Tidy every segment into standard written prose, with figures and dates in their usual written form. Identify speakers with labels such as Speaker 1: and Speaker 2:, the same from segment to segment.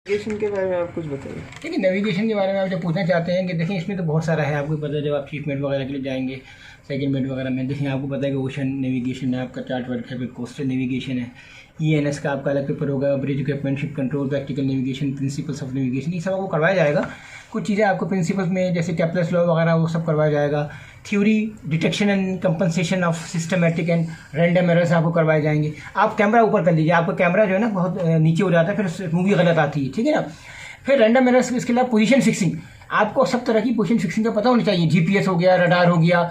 Speaker 1: Navigation के बारे में आप कुछ बताइए।
Speaker 2: देखिए नेविगेशन के बारे में आप जब पूछना चाहते हैं कि देखिए इसमें तो बहुत सारा है, आपको पता है जब आप चीफ मेट वगैरह के लिए जाएंगे सेकंड मेट वगैरह में, देखिए आपको पता है कि ओशन नेविगेशन है, आपका चार्ट वर्क है, फिर कोस्टल नेविगेशन है, ENS का आपका अलग पेपर होगा, bridge equipment ship control, practical navigation, principles of navigation, ये सब आपको करवाया जाएगा। कुछ चीज़ें आपको प्रिंसिपल्स में जैसे कैप्लर्स लॉ वगैरह वो सब करवाया जाएगा। Theory detection and compensation of systematic and random errors आपको करवाए जाएंगे। आप कैमरा ऊपर कर लीजिए, आपका कैमरा जो है ना बहुत नीचे हो जाता है, फिर मूवी गलत आती है, ठीक है ना। फिर रैंडम एरर्स, इसके अलावा पोजीशन फिक्सिंग, आपको सब तरह की पोजीशन फिक्सिंग का पता होना चाहिए। GPS हो गया, रडार हो गया,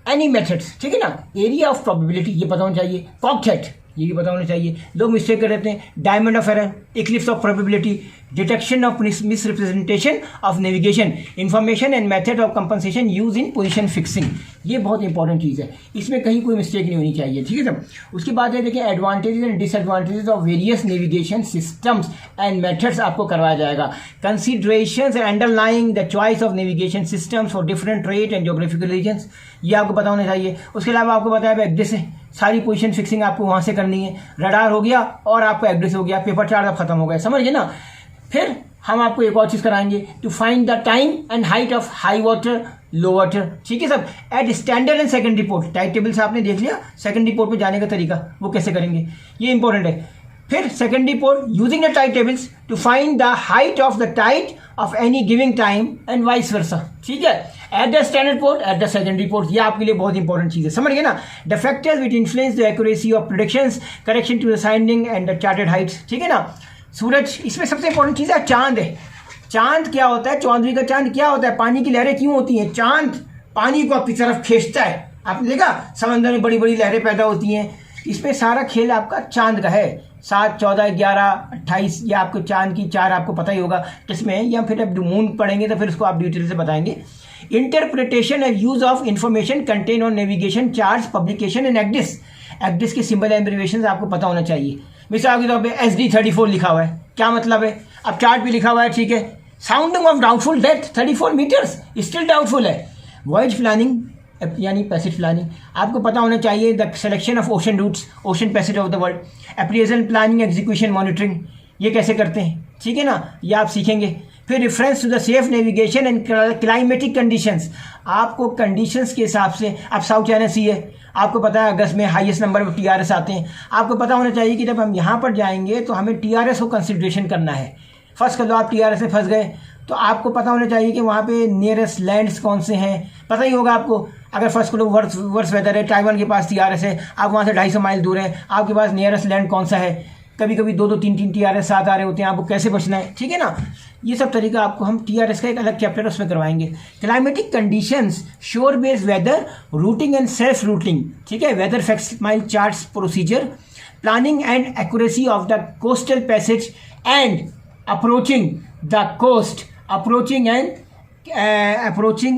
Speaker 2: एनी मेथड्स, ठीक है ना। एरिया ऑफ प्रोबेबिलिटी ये पता होना चाहिए। कॉकटेट ये भी पता होना चाहिए। लोग मिस्टेक कर देते हैं। Diamond of error, Eclipse of probability, detection of misrepresentation of navigation, information and method of compensation use in position fixing, ये बहुत इंपॉर्टेंट चीज़ है, इसमें कहीं कोई मिस्टेक नहीं होनी चाहिए, ठीक है सर। उसके बाद है देखिए advantages and disadvantages of various navigation systems and methods आपको करवाया जाएगा। Considerations underlying the choice of navigation systems for different trade and geographical regions, ये आपको पता होना चाहिए। उसके अलावा आपको बताया एग्जिस है, सारी पोजीशन फिक्सिंग आपको वहाँ से करनी है। रडार हो गया और आपको एग्जिस हो गया, पेपर चार्ज अब खत्म हो गया, समझ गए ना। फिर हम आपको एक और चीज़ कराएंगे, to find the time and height of high water low water, ठीक है सब। At standard and second report, tide table से आपने देख लिया, सेकंड रिपोर्ट में जाने का तरीका वो कैसे करेंगे, ये इंपॉर्टेंट है। फिर second report using the tight tables two find the height of the tight of any giving time and vice versa, ठीक है। At the standard report, at the second report, ये आपके लिए बहुत इंपॉर्टेंट चीज़ है, समझ गए ना। The factors which influence the accuracy of predictions, correction to the sounding and the charted heights, ठीक है ना। सूरज, इसमें सबसे इंपॉर्टेंट चीज़ है चांद है। चांद क्या होता है, चौंधरी का चांद क्या होता है, पानी की लहरें क्यों होती हैं, चांद पानी को अपनी तरफ खींचता है। आपने देखा समंदर में बड़ी बड़ी लहरें पैदा होती हैं, इसमें सारा खेल आपका चांद का है। 7, 14, 11, 28 ये आपको चांद की 4 आपको पता ही होगा किसमें है, या फिर अब मून पढ़ेंगे तो फिर उसको आप डिटेल से बताएंगे। Interpretation and use of information contain on navigation charts, publication and excess, excess के सिंबल एब्रिविएशन आपको पता होना चाहिए। मिसाल के तौर पर SD34 लिखा हुआ है, क्या मतलब है, अब चार्ट भी लिखा हुआ है, ठीक है। Sounding of doubtful depth 34 metres, still doubtful है। वॉयज प्लानिंग यानी पैसेज प्लानिंग, आपको पता होना चाहिए। The selection of ocean routes, ocean passage of the world, appraisal planning, execution, monitoring, ये कैसे करते हैं, ठीक है ना, ये आप सीखेंगे। फिर reference to the safe navigation and climatic conditions, आपको कंडीशंस के हिसाब से, अब साउथ चाइना सी है, आपको पता है अगस्त में हाईएस्ट नंबर में TRS आते हैं, आपको पता होना चाहिए कि जब हम यहाँ पर जाएंगे तो हमें TRS को कंसिडरेशन करना है। फर्स्ट कर लो आप TRS में फंस गए तो आपको पता होना चाहिए कि वहाँ पे नियरेस्ट लैंड्स कौन से हैं, पता ही होगा आपको। अगर फर्स्ट करो वर्स वेदर है, ताइवान के पास TRS है, आप वहाँ से 250 माइल दूर है, आपके पास नियरेस्ट लैंड कौन सा है, कभी कभी 2-2, 3-3 TRS साथ आ रहे होते हैं, आपको कैसे बचना है, ठीक है ना। ये सब तरीका आपको हम TRS का एक अलग चैप्टर उसमें करवाएंगे। Climatic conditions, shore based weather, routing and self routing, ठीक है। Weather facts mile charts procedure, planning and accuracy of the coastal passage and approaching the coast, approaching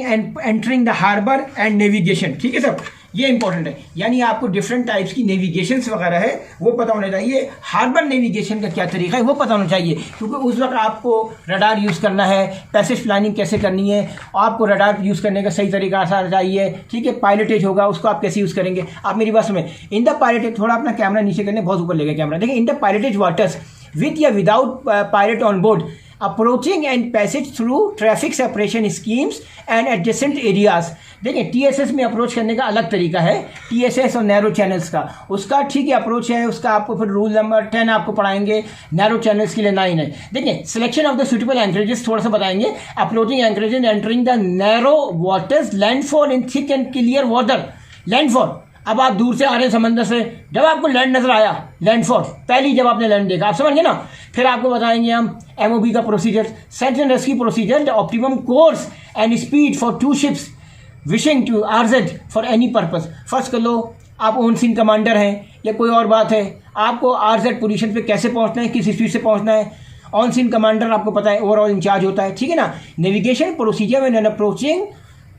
Speaker 2: and entering the harbour and navigation, ठीक है sir, ये important है। यानी आपको different types की navigations वगैरह है वो पता होना चाहिए। हार्बर नेविगेशन का क्या तरीका है वो पता होना चाहिए, क्योंकि उस वक्त आपको रडार यूज़ करना है, पैसेज प्लानिंग कैसे करनी है, आपको रडार यूज़ करने का सही तरीका आना चाहिए, ठीक है। पायलटेज होगा, उसको आप कैसे यूज़ करेंगे, आप मेरी बात सुने। इन द पायलटेज, थोड़ा अपना कैमरा नीचे करने, बहुत ऊपर लेगा कैमरा, देखिए। इन द पायलटेज वाटर्स विथ या without pilot on board, approaching and passage through traffic separation schemes and adjacent areas. देखिए TSS में अप्रोच करने का अलग तरीका है, TSS और नैरो चैनल्स का, उसका ठीक है अप्रोच है, उसका आपको फिर रूल नंबर 10 आपको पढ़ाएंगे, नैरो चैनल्स के लिए 9 है। देखिए selection of the suitable anchorages थोड़ा सा बताएंगे। Approaching anchorage and entering the narrow waters, landfall in thick and clear water, landfall, अब आप दूर से आ रहे हैं समंदर से, जब आपको लैंड नजर आया, लैंडफॉल पहली जब आपने लैंड देखा, आप समझ गए ना। फिर आपको बताएंगे हम MOB का procedure, search and rescue procedure, the optimum course and speed for 2 ships wishing to RZ for any purpose. First कर लो आप ऑन सीन कमांडर हैं या कोई और बात है, आपको RZ पोजीशन पे कैसे पहुंचना है, किस स्पीड से पहुंचना है, ऑन सीन कमांडर आपको पता है ओवरऑल इंचार्ज होता है, ठीक है ना। Navigation procedure when approaching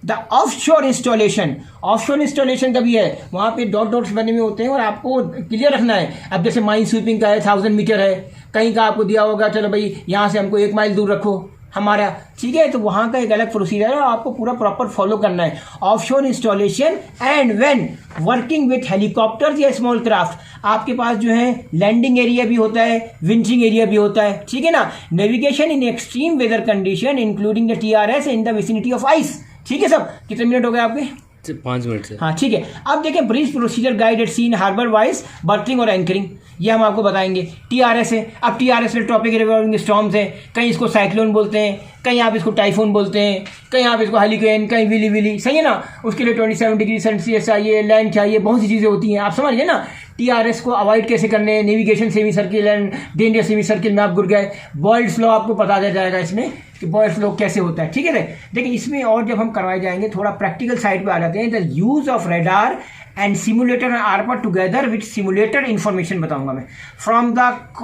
Speaker 2: the offshore installation, offshore installation का भी है, वहाँ पे डॉट्स बने हुए होते हैं और आपको क्लियर रखना है। अब जैसे माइन स्वीपिंग का है 1000 मीटर है, कहीं का आपको दिया होगा चलो भाई यहाँ से हमको 1 माइल दूर रखो, हमारा, ठीक है। तो वहाँ का एक अलग प्रोसीजर है, आपको पूरा प्रॉपर फॉलो करना है। Offshore installation and when working with helicopters या स्मॉल क्राफ्ट, आपके पास जो है लैंडिंग एरिया भी होता है, विंचिंग एरिया भी होता है, ठीक है ना। Navigation in extreme weather condition including the TRS in the vicinity of ice, ठीक है। सब कितने मिनट हो गए आपके?
Speaker 1: 5 मिनट से।
Speaker 2: हाँ ठीक है। अब देखें bridge procedure guide at sea harbour wise berthing और एंकरिंग, ये हम आपको बताएंगे। TRS है, अब TRS में ट्रॉपिक रिवॉल्विंग स्टॉर्म्स है, कहीं इसको साइक्लोन बोलते हैं, कहीं आप इसको टाइफून बोलते हैं, कहीं आप इसको हरिकेन, कहीं विली विली, सही है ना। उसके लिए 27 डिग्री सेल्सियस चाहिए, लैंड चाहिए, बहुत सी चीज़ें होती हैं, आप समझिए ना। TRS को अवॉइड कैसे करने, navigation semi circle and danger semi circle में आप गिर गए, बॉयल्ड स्लो आपको बता दिया जाएगा इसमें कि बॉयल्ड स्लो कैसे होता है, ठीक है। देखिए इसमें और जब हम करवाए जाएंगे थोड़ा प्रैक्टिकल साइड पे आ जाते हैं। The use of radar and simulator and ARPA together with simulator information बताऊंगा मैं from the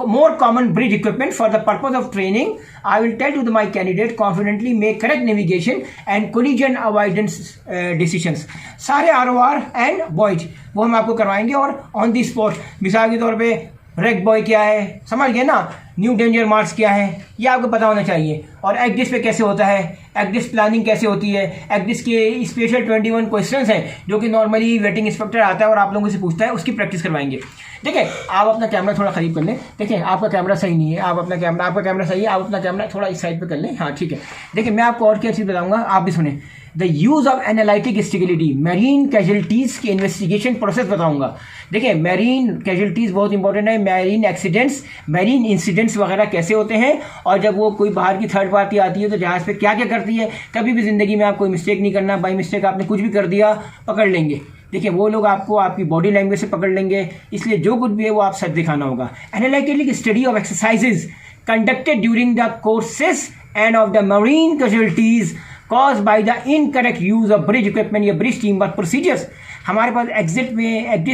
Speaker 2: more common bridge equipment for the purpose of training. I will tell to my candidate confidently make correct navigation and collision avoidance decisions. सारे ROR and buoys वो हम आपको करवाएंगे और on the spot. मिसाल के तौर पे रेक बॉय क्या है, समझ गए ना, न्यू डेंजर मार्क्स क्या है, ये आपको पता होना चाहिए। और एक्डिस पे कैसे होता है, एक्डिस प्लानिंग कैसे होती है, एक्डिस के स्पेशल 21 क्वेश्चंस हैं जो कि नॉर्मली वेटिंग इंस्पेक्टर आता है और आप लोगों से पूछता है, उसकी प्रैक्टिस करवाएंगे। देखिए आप अपना कैमरा थोड़ा करीब कर लें। देखिए आपका कैमरा सही नहीं है, आपका कैमरा सही है, आप अपना कैमरा थोड़ा इस साइड पे कर लें। हाँ ठीक है। देखिए मैं आपको और क्या चीज़ बताऊंगा, आप भी सुने। The use of analytic stability, marine casualties की इन्वेस्टिगेशन प्रोसेस बताऊंगा। देखिए मैरीन कैजुअलिटीज़ बहुत इंपॉर्टेंट है, मैरीन एक्सीडेंट्स, मैरीन इंसिडेंट्स वगैरह कैसे होते हैं, और जब वो कोई बाहर की थर्ड पार्टी आती है तो जहाज़ पे क्या क्या करती है। कभी भी ज़िंदगी में आप कोई मिस्टेक नहीं करना, बाई मिस्टेक आपने कुछ भी कर दिया पकड़ लेंगे। देखिए वो लोग आपको आपकी बॉडी लैंग्वेज से पकड़ लेंगे, इसलिए जो कुछ भी है वो आप सच दिखाना होगा। Analytic study of exercises conducted during the courses end of the marine casualties caused by the incorrect use of bridge equipment या bridge teamwork procedures। हमारे पास एक्जिट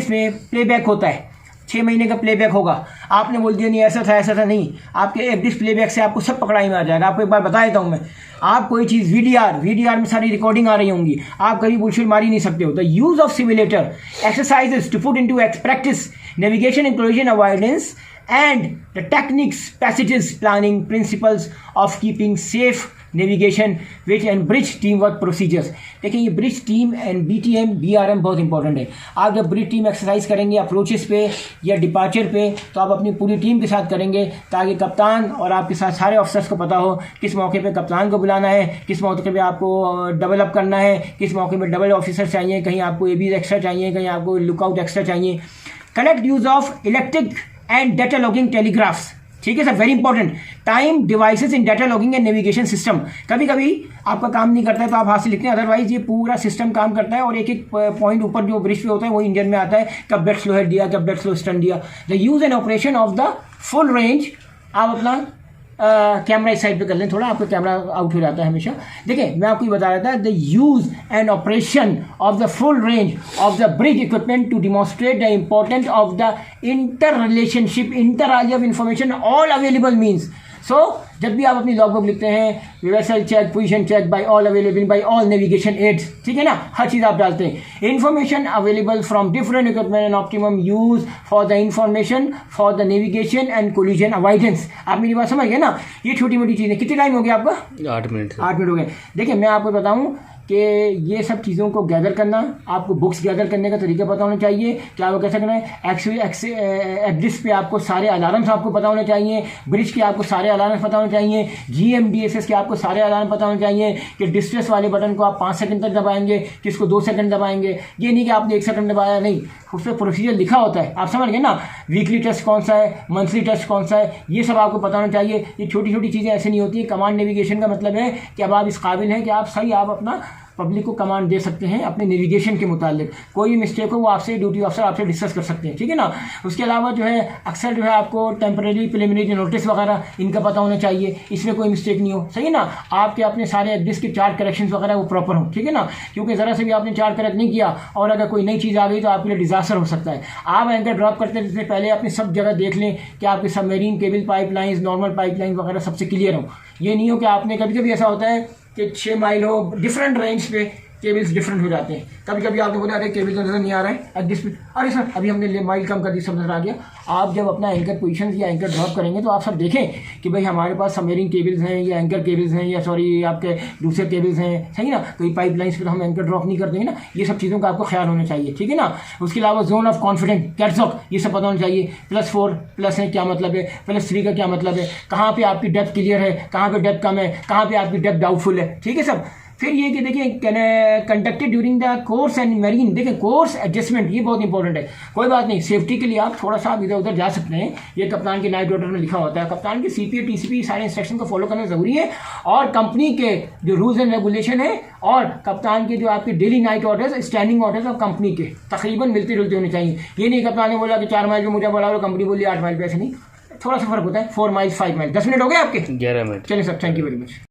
Speaker 2: में प्लेबैक होता है, 6 महीने का प्लेबैक होगा। आपने बोल दिया नहीं ऐसा था नहीं, आपके एक्जिट प्लेबैक से आपको सब पकड़ाई में आ जाएगा। आपको एक बार बता देता हूँ मैं, आप कोई चीज़ VDR में सारी रिकॉर्डिंग आ रही होंगी, आप कभी बुलशिट मार ही नहीं सकते हो। The use of simulator exercises to put into practice navigation and collision avoidance and the techniques, passages, planning, principles of keeping safe navigation which and bridge teamwork procedures। देखिए ये bridge team and BTM BRM बहुत important है। आप जब bridge team exercise करेंगे approaches पे या departure पे, तो आप अपनी पूरी टीम के साथ करेंगे ताकि कप्तान और आपके साथ सारे ऑफिसर्स को पता हो किस मौके पे कप्तान को बुलाना है, किस मौके पे आपको डेवलप करना है, किस मौके पे डबल ऑफिसर चाहिए, कहीं आपको ABs एक्स्ट्रा चाहिए, कहीं आपको लुकआउट एक्स्ट्रा चाहिए। Correct use of electric and data logging telegraphs, ठीक है sir, very important. Time devices in data logging and navigation system, कभी कभी आपका काम नहीं करता है तो आप हाथ से लिखते हैं, अदरवाइज ये पूरा सिस्टम काम करता है और एक एक पॉइंट ऊपर जो ब्रिज पे होता है वो इंजन में आता है, कब डेड स्लो हेड दिया, कब डेड स्लो स्टर्न दिया। The use and operation of the full range, आप अपना कैमरा इस साइड पे कर लें थोड़ा, आपका कैमरा आउट हो जाता है हमेशा। देखिए मैं आपको ये बता रहा था, the use and operation of the full range of the bridge equipment to demonstrate the importance of the inter relationship, inter आली of information all available means. सो जब भी आप अपनी लॉगबुक लिखते हैं vessel check, position check by all available by all navigation aids, ठीक है ना, हर चीज़ आप डालते हैं। Information available from different equipment and optimum use for the information for the navigation and collision avoidance. आप मेरी बात समझ गए ना, ये छोटी मोटी चीज़ें। कितने टाइम हो गया आपका?
Speaker 1: 8 मिनट।
Speaker 2: 8 मिनट हो गए। देखिए मैं आपको बताऊँ कि ये सब चीज़ों को गैदर करना, आपको बुक्स गैदर करने का तरीका पता होना चाहिए, क्या वो कैसे करना है। एक्सिस पे आपको सारे अलार्म्स आपको पता होने चाहिए, ब्रिज के आपको सारे अलार्म्स पता होने चाहिए, GMDSS के आपको सारे अलार्म पता होने चाहिए कि डिस्ट्रेस वाले बटन को आप 5 सेकंड तक दबाएंगे, किसको 2 सेकंड दबाएंगे। ये नहीं कि आपने 1 सेकंड दबाया, नहीं, उस पर प्रोसीजर लिखा होता है, आप समझ गए ना। वीकली टेस्ट कौन सा है, मंथली टेस्ट कौन सा है, ये सब आपको पता होना चाहिए। ये छोटी छोटी चीज़ें ऐसे नहीं होती है। कमांड नेविगेशन का मतलब है कि अब आप इस काबिल हैं कि आप सही आप अपना पब्लिक को कमांड दे सकते हैं अपने नेविगेशन के मुतालिक। कोई भी मिस्टेक हो वो आपसे ड्यूटी ऑफिसर आपसे डिस्कस कर सकते हैं, ठीक है ना। उसके अलावा जो है अक्सर जो है आपको टेम्परेरी प्रिलिमिनरी नोटिस वगैरह इनका पता होना चाहिए, इसमें कोई मिस्टेक नहीं हो, सही है ना। आपके अपने सारे एग्जिस्ट के चार्ट करेक्शंस वगैरह वो प्रॉपर हो, ठीक है ना, क्योंकि ज़रा से भी आपने चार्ट करेक्ट नहीं किया और अगर कोई नई चीज़ आ गई तो आपके लिए डिजास्टर हो सकता है। आप एंकर ड्रॉप करते हैं इससे पहले अपनी सब जगह देख लें कि आपके submarine cable pipelines, normal pipelines वगैरह सबसे क्लियर हो। ये नहीं हो कि आपने, कभी कभी ऐसा होता है कि 6 माइल हो डिफरेंट रेंज पे केबल्स डिफरेंट हो जाते हैं। कभी कभी आपको बोला अरे केबल तो नज़र नहीं आ रहा है एट दिस, अरे सर अभी हमने माइल कम कर दी, सब नज़र आ गया। आप जब अपना एंकर पोजीशन या एंकर ड्रॉप करेंगे तो आप सब देखें कि भाई हमारे पास सबमरीन केबल्स हैं या एंकर केबल्स हैं या सॉरी आपके दूसरे केबल्स हैं, सही ना, कोई पाइपलाइंस पे तो हम एंकर ड्रॉप नहीं करते हैं ना। ये सब चीज़ों का आपको ख्याल होना चाहिए, ठीक है ना। उसके अलावा जोन ऑफ कॉन्फिडेंस, कैट्सॉक, ये सब पता होना चाहिए। +4 प्लस है क्या मतलब है, +3 का क्या मतलब है, कहाँ पे आपकी डेप्थ क्लियर है, कहाँ पे डेप्थ कम है, कहाँ पे आपकी डेप्थ डाउटफुल है, ठीक है सब। फिर ये कि देखिए conducted during the course and marine, देखिए कोर्स एडजस्टमेंट ये बहुत इंपॉर्टेंट है। कोई बात नहीं, सेफ्टी के लिए आप थोड़ा सा इधर उधर जा सकते हैं, ये कप्तान के नाइट ऑर्डर में लिखा होता है। कप्तान के CPA TCP सारे इंस्ट्रक्शन को फॉलो करना ज़रूरी है, और कंपनी के जो रूल्स एंड रेगुलेशन है और कप्तान के जो आपके daily night orders, standing orders और कंपनी के तकरीबन मिलते जुलते होने चाहिए। ये नहीं कप्तान ने बोला कि 4 माइल पे मुझे बोला और कंपनी बोली 8 माइल पे, ऐसे नहीं, थोड़ा सा फर्क होता है। 4 माइल 5 माइल। 10 मिनट हो गए आपके?
Speaker 1: 11 मिनट।
Speaker 2: चलिए sir, thank you very much.